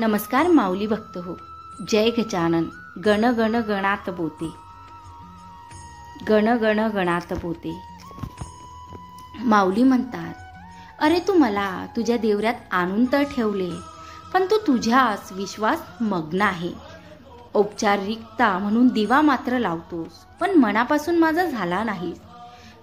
नमस्कार माऊली भक्त हो. जय गजानन. गण गण गणात बोते. गण गण गणात बोते. माऊली म्हणतात, अरे तू मला तुझ्या देवऱ्यात आणून तर ठेवले, पण तू तुझ्याच विश्वास मग्न आहे. औपचारिकता म्हणून दिवा मात्र लावतोस, पण मनापासून माझा झाला नाहीस.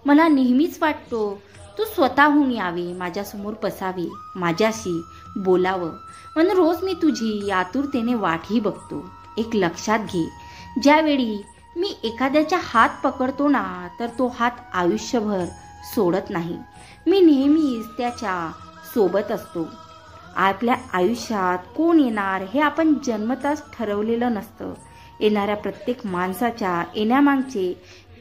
मला नेहमीच वाटतो तू स्वतःहून यावे, माझ्यासमोर बसावे, माझ्याशी बोलावं, म्हणून रोज मी तुझी आतुरतेने वाटही बघतो. एक लक्षात घे, ज्यावेळी मी एखाद्याचा हात पकडतो ना, तर तो हात आयुष्यभर सोडत नाही. मी नेहमीच त्याच्या सोबत असतो. आपल्या आयुष्यात कोण येणार हे आपण जन्मताच ठरवलेलं नसतं. येणाऱ्या प्रत्येक माणसाच्या येण्यामागचे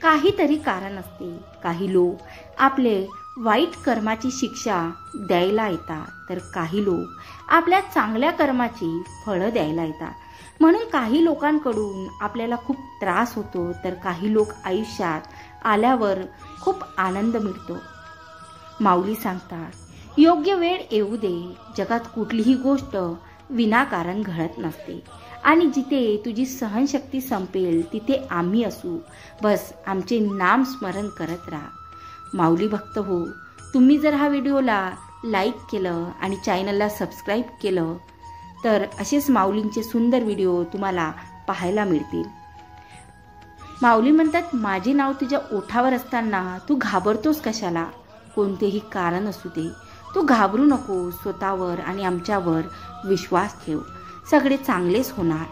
काहीतरी कारण असते. काही लोक आपले वाईट कर्माची शिक्षा द्यायला येतात, तर काही लोक आपल्या चांगल्या कर्माची फळं द्यायला येतात. म्हणून काही लोकांकडून आपल्याला खूप त्रास होतो, तर काही लोक आयुष्यात आल्यावर खूप आनंद मिळतो. माऊली सांगतात, योग्य वेळ येऊ दे. जगात कुठलीही गोष्ट विनाकारण घडत नसते, आणि जिथे तुझी सहनशक्ती संपेल तिथे आम्ही असू. बस आमचे नाम स्मरण करत राहा. माऊली भक्त हो, तुम्ही जर हा व्हिडिओला लाईक केलं आणि चॅनलला सबस्क्राईब केलं तर असेच माऊलींचे सुंदर व्हिडिओ तुम्हाला पाहायला मिळतील. माऊली म्हणतात, माझे नाव तुझ्या ओठावर असताना तू घाबरतोस कशाला? कोणतेही कारण असू दे, तू घाबरू नको. स्वतःवर आणि आमच्यावर विश्वास ठेव. सगळे चांगलेच होणार.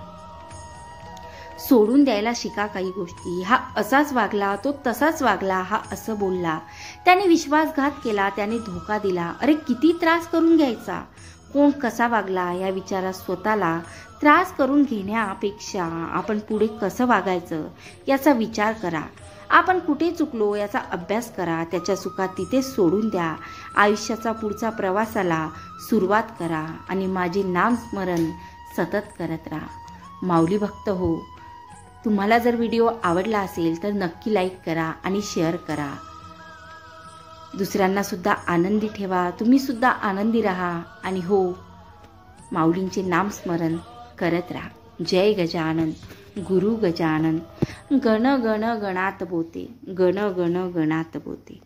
सोडून द्यायला शिका काही गोष्टी. हा असाच वागला, तो तसाच वागला, हा असं बोलला, त्याने विश्वासघात केला, त्याने धोका दिला. अरे किती त्रास करून घ्यायचा? कोण कसा वागला या विचारात स्वतःला त्रास करून घेण्यापेक्षा आपण पुढे कसं वागायचं याचा विचार करा. आपण कुठे चुकलो याचा अभ्यास करा. त्याच्या चुका तिथे सोडून द्या. आयुष्याचा पुढचा प्रवासाला सुरुवात करा आणि माझे नामस्मरण सतत करत राहा. माऊली भक्त हो, तुम्हाला जर व्हिडिओ आवडला असेल तर नक्की लाईक करा आणि शेअर करा. दुसऱ्यांना सुद्धा आनंदी ठेवा. तुम्ही सुद्धा आनंदी राहा. आणि हो, माऊलींचे नामस्मरण करत राहा. जय गजानन. गुरु गजानन. गण गण गणात बोते. गण गण गणात बोते.